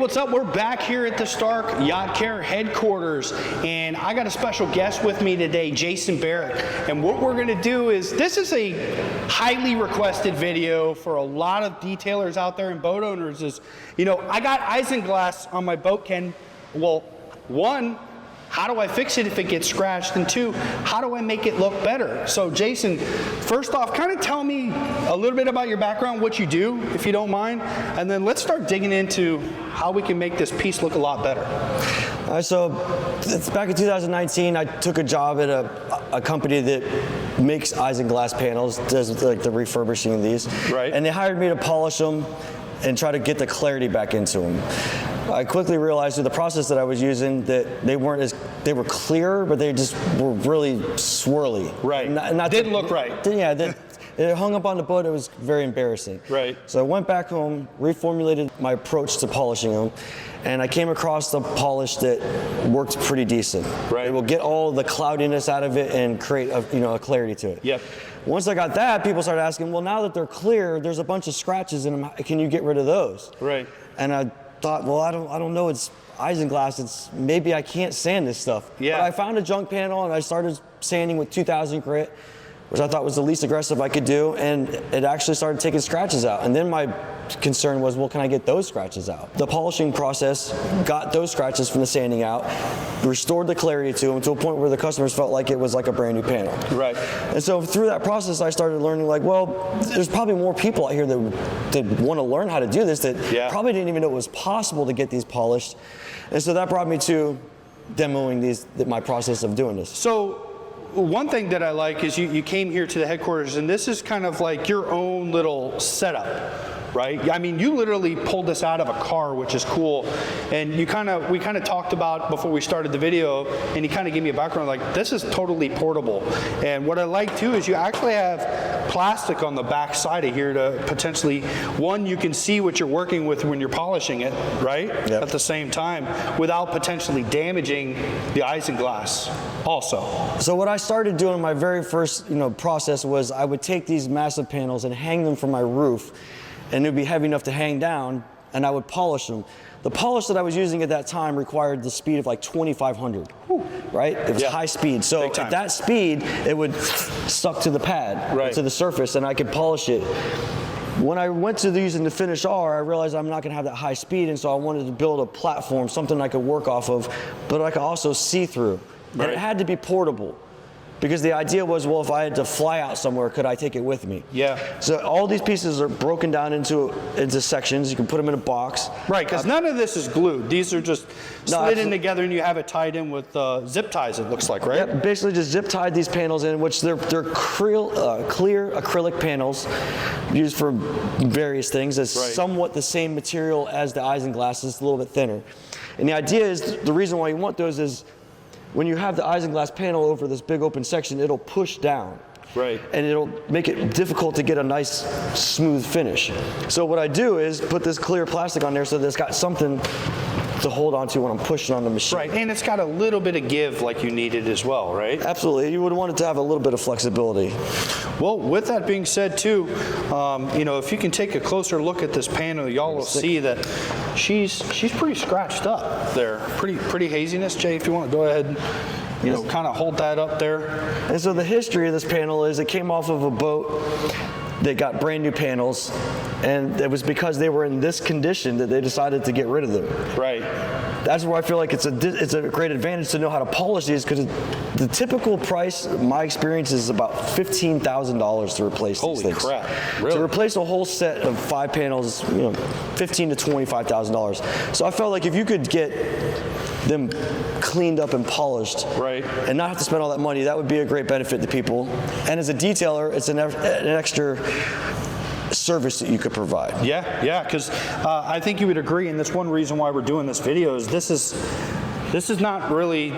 what's up? We're back here at the Starke Yacht Care headquarters, and I got a special guest with me today, Jason Barrick. And what we're gonna do is, this is a highly requested video for a lot of detailers out there and boat owners. Is, you know, I got Isinglass on my boat, Ken. Well, one, how do I fix it if it gets scratched? And two, how do I make it look better? So Jason, first off, kind of tell me a little bit about your background, what you do, if you don't mind, and then let's start digging into how we can make this piece look a lot better. All right, so it's back in 2019, I took a job at a company that makes Isinglass panels, does like the refurbishing of these. Right. And they hired me to polish them and try to get the clarity back into them. I quickly realized through the process that I was using that they were clear, but they just were really swirly. Right. Didn't look right. Yeah, it hung up on the boat. It was very embarrassing. Right. So I went back home, reformulated my approach to polishing them, and I came across the polish that worked pretty decent. Right. It will get all the cloudiness out of it and create a clarity to it. Yep. Once I got that, people started asking, well, now that they're clear, there's a bunch of scratches in them. Can you get rid of those? Right. And I thought, well, I don't know. It's Isinglass. Maybe I can't sand this stuff. Yeah. But I found a junk panel and I started sanding with 2000 grit, which I thought was the least aggressive I could do, and it actually started taking scratches out. And then my concern was, well, can I get those scratches out? The polishing process got those scratches from the sanding out, restored the clarity to them to a point where the customers felt like it was like a brand new panel. Right. And so through that process, I started learning, like, well, there's probably more people out here that want to learn how to do this that probably didn't even know it was possible to get these polished. And so that brought me to demoing my process of doing this. So one thing that I like is you came here to the headquarters, and this is kind of like your own little setup, right? I mean, you literally pulled this out of a car, which is cool. And we kind of talked about before we started the video, and you kind of gave me a background, like, this is totally portable. And what I like too is you actually have plastic on the back side of here to potentially, one, you can see what you're working with when you're polishing it, right? Yep. At the same time, without potentially damaging the Isinglass also. So what I started doing in my very first process was I would take these massive panels and hang them from my roof, and it would be heavy enough to hang down, and I would polish them. The polish that I was using at that time required the speed of like 2,500, right? It was high speed. So at that speed, it would suck to the pad, to the surface, and I could polish it. When I went to using the Finish R, I realized I'm not gonna have that high speed, and so I wanted to build a platform, something I could work off of, but I could also see through. And it had to be portable. Because the idea was, well, if I had to fly out somewhere, could I take it with me? Yeah. So all these pieces are broken down into sections. You can put them in a box. Right, because none of this is glued. These are just slid in together, and you have it tied in with zip ties, it looks like, right? Yep, basically just zip tied these panels in, which they're clear acrylic panels used for various things. It's somewhat the same material as the Isinglass, it's a little bit thinner. And the idea is, the reason why you want those is, when you have the Isinglass panel over this big open section, it'll push down. Right. And it'll make it difficult to get a nice, smooth finish. So what I do is put this clear plastic on there so that it's got something to hold on to when I'm pushing on the machine. Right, and it's got a little bit of give like you needed as well, right? Absolutely, you would want it to have a little bit of flexibility. Well, with that being said too, if you can take a closer look at this panel, y'all will see that she's pretty scratched up there. Pretty haziness. Jay, if you want to go ahead and kind of hold that up there. And so the history of this panel is it came off of a boat that got brand new panels, and it was because they were in this condition that they decided to get rid of them. Right. That's where I feel like it's a great advantage to know how to polish these, because the typical price, my experience, is about $15,000 to replace these things. Holy crap! Really? To replace a whole set of 5 panels, $15,000 to $25,000. So I felt like if you could get them cleaned up and polished, and not have to spend all that money, that would be a great benefit to people. And as a detailer, it's an extra service that you could provide. Yeah, because I think you would agree, and that's one reason why we're doing this video, is this is not really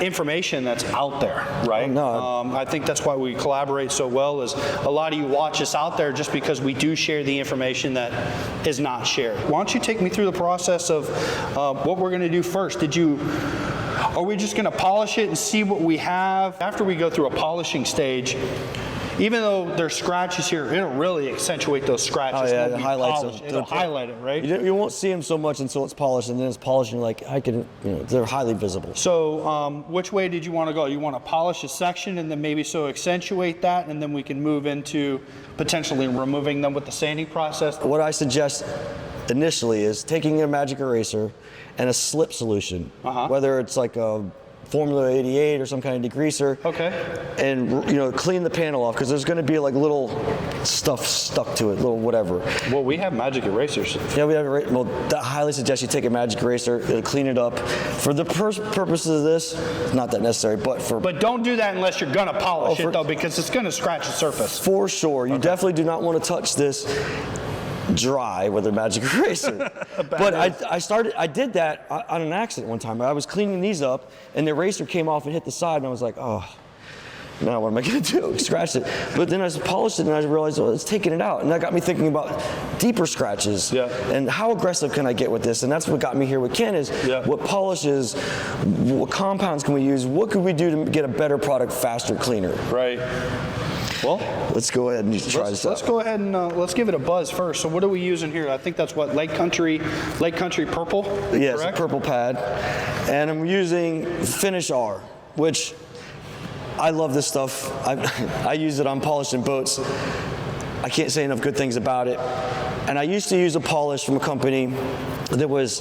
information that's out there, right? No. I think that's why we collaborate so well, is a lot of you watch us out there just because we do share the information that is not shared. Why don't you take me through the process of what we're gonna do first? Are we just gonna polish it and see what we have? After we go through a polishing stage, even though there's scratches here, it'll really accentuate those scratches. Oh yeah, when it we highlights polish. them. It'll highlight it, right? You won't see them so much until it's polished, and then it's polished, and you're like, I can, they're highly visible. So which way did you want to go? You want to polish a section and then maybe so accentuate that, and then we can move into potentially removing them with the sanding process? What I suggest initially is taking a magic eraser and a slip solution, whether it's like a Formula 88 or some kind of degreaser, and clean the panel off, because there's going to be like little stuff stuck to it, little whatever. Well, we have magic erasers. Yeah, we have. Well, I highly suggest you take a magic eraser, clean it up. For the purposes of this, not that necessary, but for. But don't do that unless you're going to polish it though, because it's going to scratch the surface. For sure, you definitely do not want to touch this dry with a magic eraser. But I did that on an accident one time. I was cleaning these up and the eraser came off and hit the side, and I was like, oh, now what am I gonna do? Scratch it. But then I polished it and I realized, well, it's taking it out. And that got me thinking about deeper scratches. And how aggressive can I get with this? And that's what got me here with Ken is what polishes, what compounds can we use? What could we do to get a better product faster, cleaner? Right. Well, let's go ahead and try this out. Let's go ahead and let's give it a buzz first. So what are we using here? I think that's what, Lake Country Purple? Yes, a purple pad. And I'm using Finish R, which I love this stuff. I use it on polishing boats. I can't say enough good things about it. And I used to use a polish from a company that was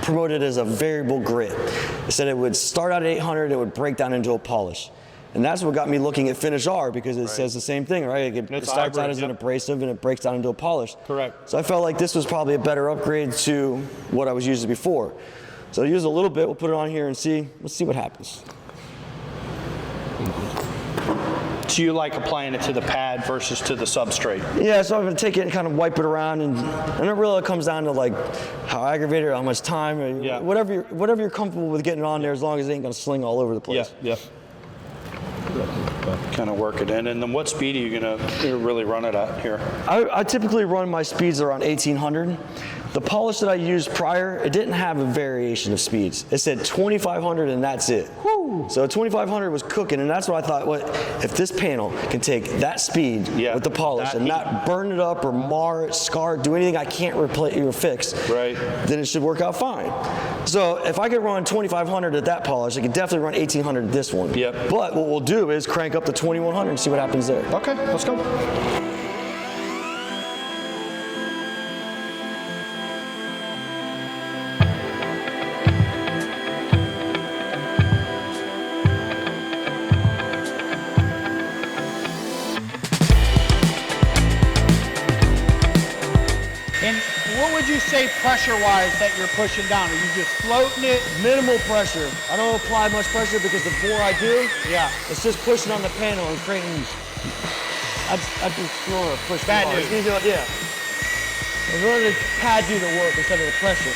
promoted as a variable grit. It said it would start out at 800, it would break down into a polish. And that's what got me looking at Finish R, because it says the same thing, right? It starts out as an abrasive and it breaks down into a polish. Correct. So I felt like this was probably a better upgrade to what I was using before. So I'll use a little bit, we'll put it on here and let's see what happens. So you like applying it to the pad versus to the substrate? Yeah, so I'm gonna take it and kind of wipe it around, and it really comes down to like how aggravated or how much time, or whatever you're comfortable with getting it on there, as long as it ain't gonna sling all over the place. Yeah. Kind of work it in, and then what speed are you gonna really run it at here? I typically run my speeds around 1800. The polish that I used prior, it didn't have a variation of speeds. It said 2500 and that's it. Woo. So 2500 was cooking, and that's what I thought, if this panel can take that speed with the polish and not burn it up or mar it, scar it, do anything I can't replace or fix, then it should work out fine. So if I could run 2500 at that polish, I could definitely run 1800 at this one. But what we'll do is crank up to 2100 and see what happens there. Okay, let's go. And what would you say pressure-wise that you're pushing down? Are you just floating it? Minimal pressure. I don't apply much pressure because the more I do, it's just pushing on the panel and creating. I'd just throw a push. Bad news. I'm letting the pad do the work instead of the pressure.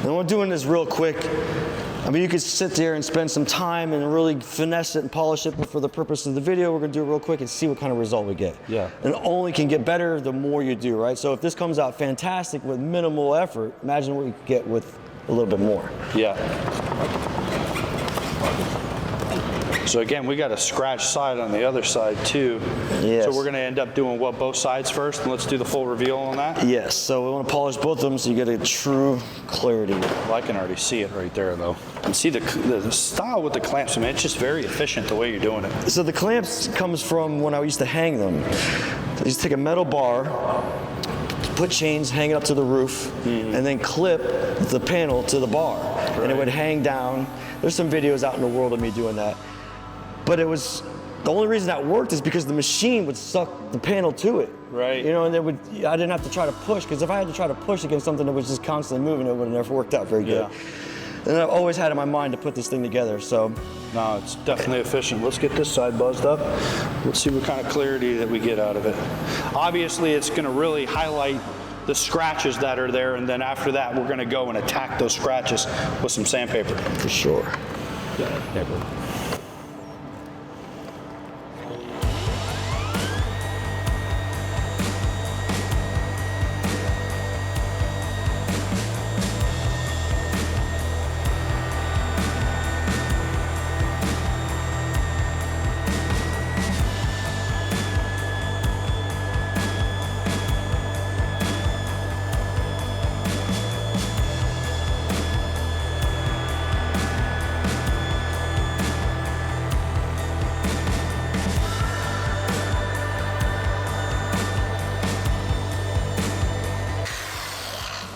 And we're doing this real quick. I mean, you could sit there and spend some time and really finesse it and polish it, but for the purpose of the video, we're gonna do it real quick and see what kind of result we get. And it only can get better the more you do, right? So if this comes out fantastic with minimal effort, imagine what you could get with a little bit more. So again, we got a scratch side on the other side too. So we're gonna end up doing what, both sides first, and let's do the full reveal on that? Yes, so we wanna polish both of them so you get a true clarity. Well, I can already see it right there though. And see the style with the clamps, I mean, it's just very efficient the way you're doing it. So the clamps comes from when I used to hang them. I used to take a metal bar, put chains, hang it up to the roof, and then clip the panel to the bar. And it would hang down. There's some videos out in the world of me doing that. But it was, the only reason that worked is because the machine would suck the panel to it. You know, and I didn't have to try to push, because if I had to try to push against something that was just constantly moving, it would have never worked out very good. And I've always had in my mind to put this thing together, so. No, it's definitely efficient. Let's get this side buzzed up. Let's see what kind of clarity that we get out of it. Obviously, it's gonna really highlight the scratches that are there, and then after that, we're gonna go and attack those scratches with some sandpaper. For sure.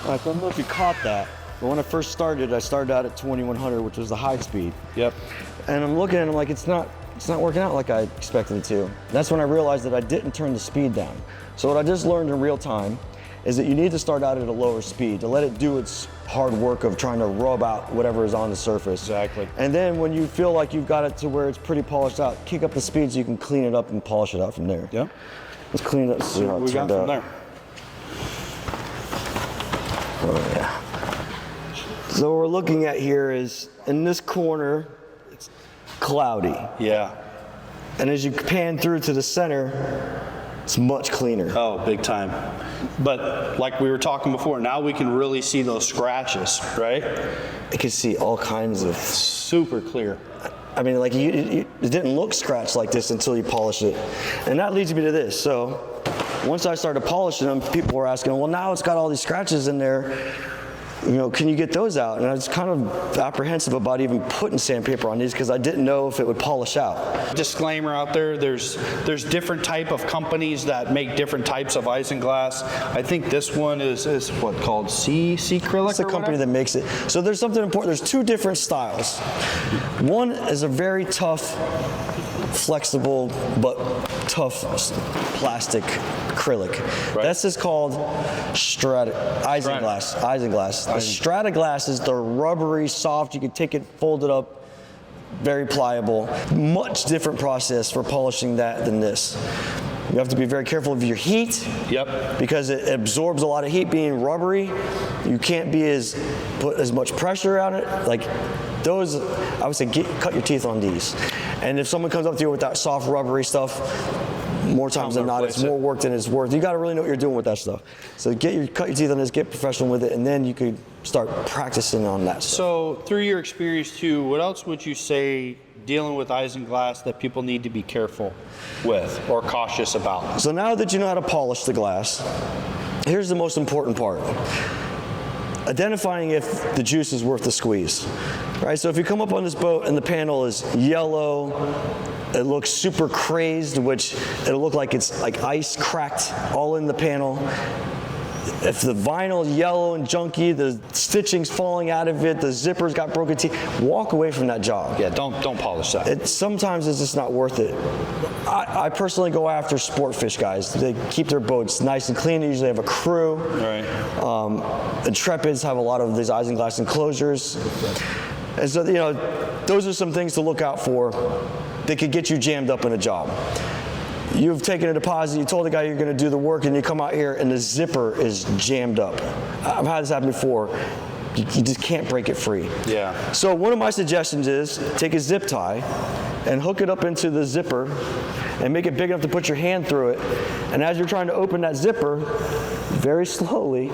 I don't know if you caught that, but when I first started, I started out at 2100, which was the high speed. Yep. And I'm looking and I'm like, it's not working out like I expected it to. That's when I realized that I didn't turn the speed down. So what I just learned in real time is that you need to start out at a lower speed to let it do its hard work of trying to rub out whatever is on the surface. Exactly. And then when you feel like you've got it to where it's pretty polished out, kick up the speed so you can clean it up and polish it out from there. Yep. Let's clean it up, see how it We got turned out. from there. Oh, yeah. So what we're looking at here is, in this corner, it's cloudy. Yeah. And as you pan through to the center, it's much cleaner. Oh, big time. But like we were talking before, now we can really see those scratches, right? You can see all kinds of... Super clear. I mean, like, it didn't look scratched like this until you polish it. And that leads me to this. So once I started polishing them, people were asking, well, now it's got all these scratches in there. You know, can you get those out? And I was kind of apprehensive about even putting sandpaper on these because I didn't know if it would polish out. Disclaimer out there, there's different type of companies that make different types of isinglass. I think this one is what called C acrylic. It's a company that makes it. So there's something important. There's two different styles. One is a very tough, flexible, but tough plastic acrylic. Right. That's just called Isinglass. Isinglass. The Strata glass is the rubbery, soft. You can take it, fold it up, very pliable. Much different process for polishing that than this. You have to be very careful of your heat. Yep. Because it absorbs a lot of heat being rubbery. You can't put as much pressure on it. Like those, I would say cut your teeth on these. And if someone comes up to you with that soft rubbery stuff, more times than not, it's more work than it's worth. You got to really know what you're doing with that stuff. So cut your teeth on this, get professional with it, and then you could start practicing on that stuff. So through your experience too, what else would you say dealing with isinglass that people need to be careful with or cautious about? So now that you know how to polish the glass, here's the most important part. Identifying if the juice is worth the squeeze, right? So if you come up on this boat and the panel is yellow, it looks super crazed, which it'll look like it's like ice cracked all in the panel. If the vinyl's yellow and junky, the stitching's falling out of it, the zipper's got broken teeth, walk away from that job. Yeah, don't polish that. Sometimes it's just not worth it. I personally go after sport fish guys. They keep their boats nice and clean. They usually have a crew. Right. Intrepids have a lot of these isinglass enclosures. And so, you know, those are some things to look out for that could get you jammed up in a job. You've taken a deposit, you told the guy you're going to do the work, and you come out here and the zipper is jammed up. I've had this happen before. You just can't break it free. Yeah. So one of my suggestions is take a zip tie and hook it up into the zipper and make it big enough to put your hand through it. And as you're trying to open that zipper, very slowly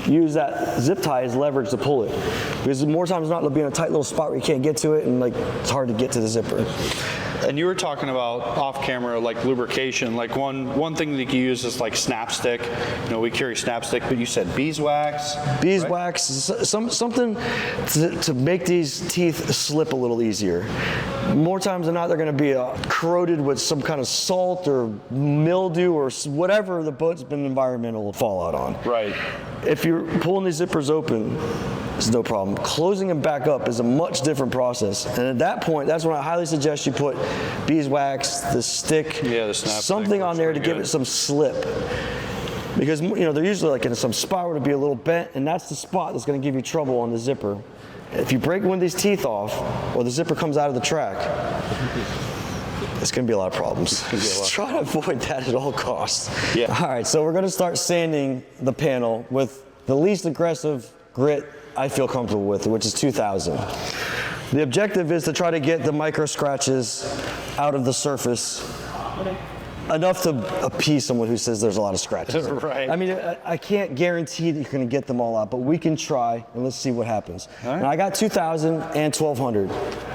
use that zip tie as leverage to pull it. Because more times than not, it'll be in a tight little spot where you can't get to it, and like it's hard to get to the zipper. And you were talking about off camera, like lubrication. Like one thing that you use is like snapstick. You know, we carry snapstick, but you said beeswax. Beeswax, something to make these teeth slip a little easier. More times than not, they're going to be corroded with some kind of salt or mildew or whatever the boat's been environmental fallout on. Right. If you're pulling these zippers open, it's no problem. Closing them back up is a much different process. And at that point, that's when I highly suggest you put beeswax, the stick, the snap something on there to give it some slip. Because, you know, they're usually like in some spot where it'll be a little bent, and that's the spot that's going to give you trouble on the zipper. If you break one of these teeth off, or the zipper comes out of the track, it's going to be a lot of problems. Just try to avoid that at all costs. Yeah. All right, so we're going to start sanding the panel with the least aggressive grit I feel comfortable with, which is 2000. The objective is to try to get the micro scratches out of the surface enough to appease someone who says there's a lot of scratches. Right. I mean, I can't guarantee that you're going to get them all out, but we can try, and let's see what happens. All right. Now, I got 2000 and 1200.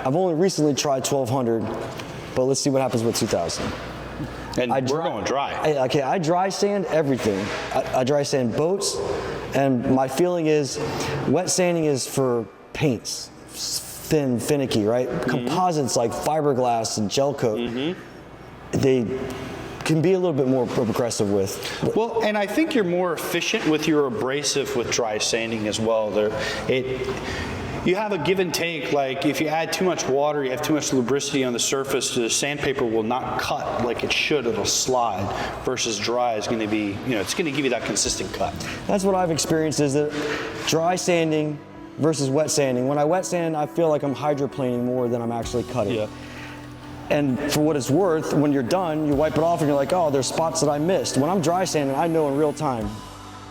I've only recently tried 1200, but let's see what happens with 2000. And we're going dry. I dry sand everything. I dry sand boats, and my feeling is wet sanding is for paints, thin, finicky, right? Mm-hmm. Composites like fiberglass and gel coat, they can be a little bit more aggressive with. Well, and I think you're more efficient with your abrasive with dry sanding as well. You have a give and take. Like if you add too much water, you have too much lubricity on the surface, the sandpaper will not cut like it should. It'll slide. Versus dry is going to be, it's going to give you that consistent cut. That's what I've experienced, is that dry sanding versus wet sanding. When I wet sand, I feel like I'm hydroplaning more than I'm actually cutting. Yeah. And for what it's worth, when you're done, you wipe it off and you're like, oh, there's spots that I missed. When I'm dry sanding, I know in real time.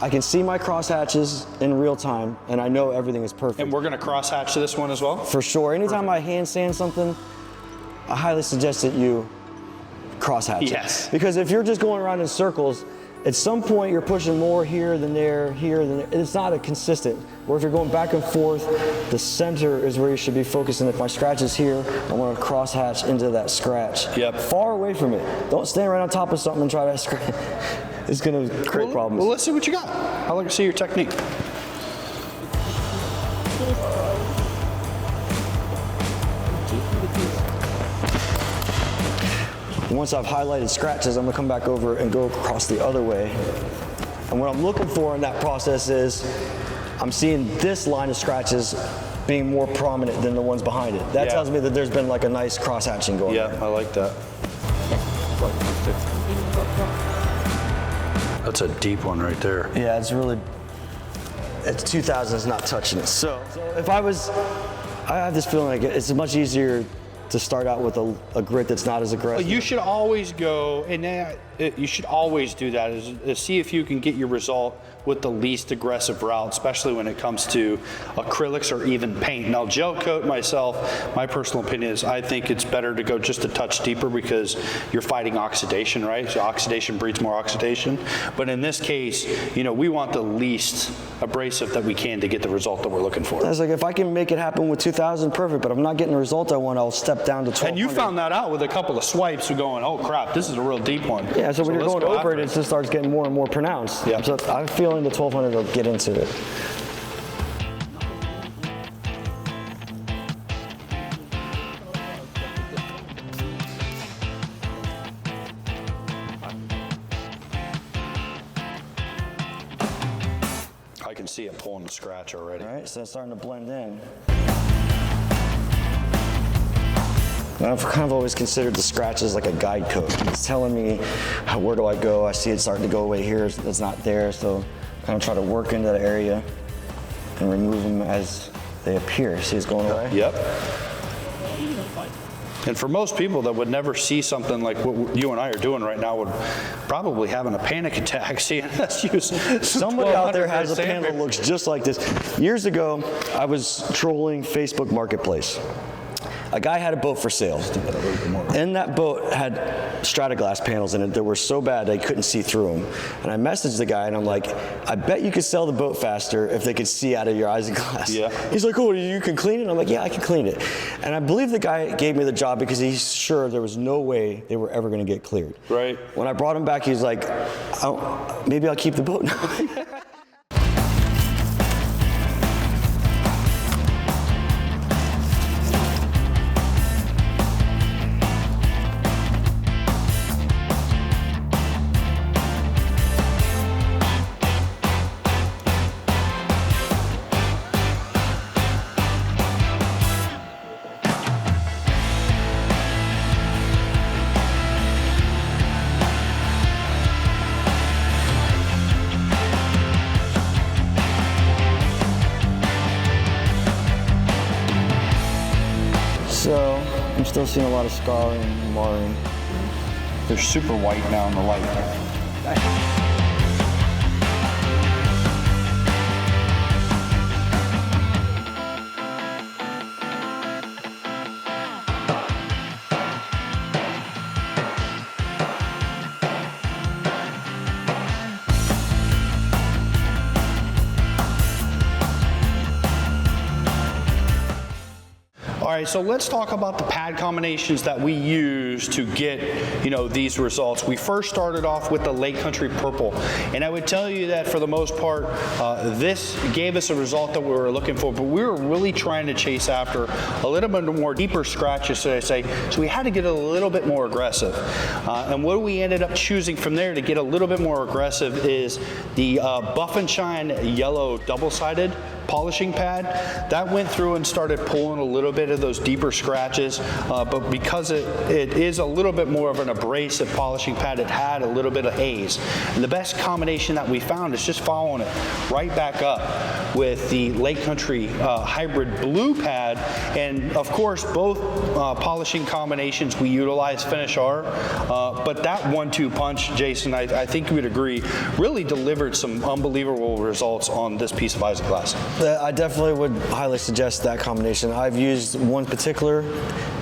I can see my crosshatches in real time, and I know everything is perfect. And we're going to crosshatch this one as well? For sure. Anytime I hand sand something, I highly suggest that you crosshatch it. Yes. Because if you're just going around in circles, at some point you're pushing more here than there, here than there. It's not a consistent. Or if you're going back and forth, the center is where you should be focusing. If my scratch is here, I want to crosshatch into that scratch. Yep. Far away from it. Don't stand right on top of something and try to scratch. It's going to create problems. Well, let's see what you got. I'd like to see your technique. Once I've highlighted scratches, I'm going to come back over and go across the other way. And what I'm looking for in that process is I'm seeing this line of scratches being more prominent than the ones behind it. That tells me that there's been like a nice cross-hatching going on. Yeah, I like that. That's a deep one right there. Yeah, it's 2000 is not touching it. So if I have this feeling like it's much easier to start out with a grit that's not as aggressive. You should always go, and you should always do that, is see if you can get your result with the least aggressive route, especially when it comes to acrylics or even paint. Now, gel coat myself, my personal opinion is I think it's better to go just a touch deeper because you're fighting oxidation, right? So oxidation breeds more oxidation. But in this case, we want the least abrasive that we can to get the result that we're looking for. It's like if I can make it happen with 2000, perfect, but if I'm not getting the result I want, I'll step down to 1200. And you found that out with a couple of swipes of going, oh crap, this is a real deep one. Yeah, so when you're going over it, it just starts getting more and more pronounced. Yeah. So I'm feeling the 1200 will get into it. I can see it pulling the scratch already. All right, so it's starting to blend in. I've kind of always considered the scratches like a guide coat. It's telling me where do I go. I see it starting to go away here. It's not there, so kind of try to work into that area and remove them as they appear. See, it's going away? Yep. And for most people that would never see something like what you and I are doing right now would probably having a panic attack seeing us use Somebody out there has a sandpaper. panel that looks just like this. Years ago, I was trolling Facebook Marketplace. A guy had a boat for sale. And that boat had Strataglass panels in it that were so bad they couldn't see through them. And I messaged the guy and I'm like, I bet you could sell the boat faster if they could see out of your Isinglass. Yeah. He's like, oh, you can clean it? I'm like, yeah, I can clean it. And I believe the guy gave me the job because he's sure there was no way they were ever going to get cleared. Right. When I brought him back, he's like, oh, maybe I'll keep the boat now. So I'm still seeing a lot of scarring and marring. They're super white now in the light. All right, so let's talk about the pad combinations that we use to get, these results. We first started off with the Lake Country Purple, and I would tell you that for the most part, this gave us a result that we were looking for, but we were really trying to chase after a little bit more deeper scratches, so I say, so we had to get a little bit more aggressive. And what we ended up choosing from there to get a little bit more aggressive is the Buff and Shine Yellow double-sided polishing pad. That went through and started pulling a little bit of those deeper scratches, but because it is a little bit more of an abrasive polishing pad, it had a little bit of haze. And the best combination that we found is just following it right back up with the Lake Country Hybrid Blue pad. And of course, both polishing combinations we utilize Finish R, but that 1-2 punch, Jason, I think you would agree, really delivered some unbelievable results on this piece of Isinglass. I definitely would highly suggest that combination. I've used one particular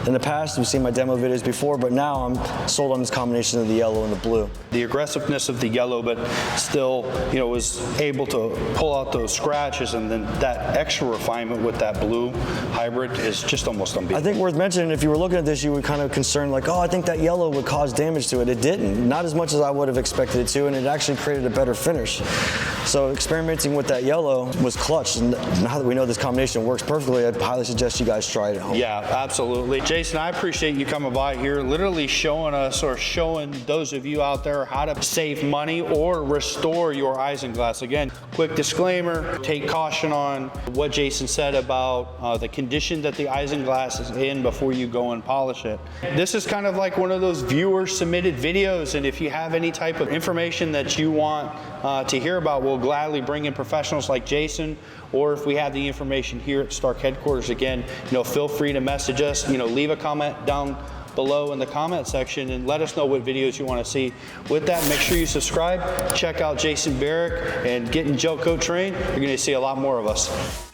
in the past. You've seen my demo videos before, but now I'm sold on this combination of the yellow and the blue. The aggressiveness of the yellow, but still, was able to pull out those scratches, and then that extra refinement with that blue hybrid is just almost unbeatable. I think worth mentioning, if you were looking at this, you would kind of concerned like, oh, I think that yellow would cause damage to it. It didn't, not as much as I would have expected it to, and it actually created a better finish. So experimenting with that yellow was clutch. And now that we know this combination works perfectly, I'd highly suggest you guys try it at home. Yeah, absolutely. Jason, I appreciate you coming by here, literally showing us, or showing those of you out there, how to save money or restore your Isinglass. Again, quick disclaimer, take caution on what Jason said about the condition that the Isinglass is in before you go and polish it. This is kind of like one of those viewer submitted videos, and if you have any type of information that you want to hear about, we'll gladly bring in professionals like Jason, or if we have the information here at Starke headquarters, again, feel free to message us, leave a comment down below in the comment section and let us know what videos you want to see. With that, make sure you subscribe, check out Jason Barrick, and get in gel coat train. You're going to see a lot more of us.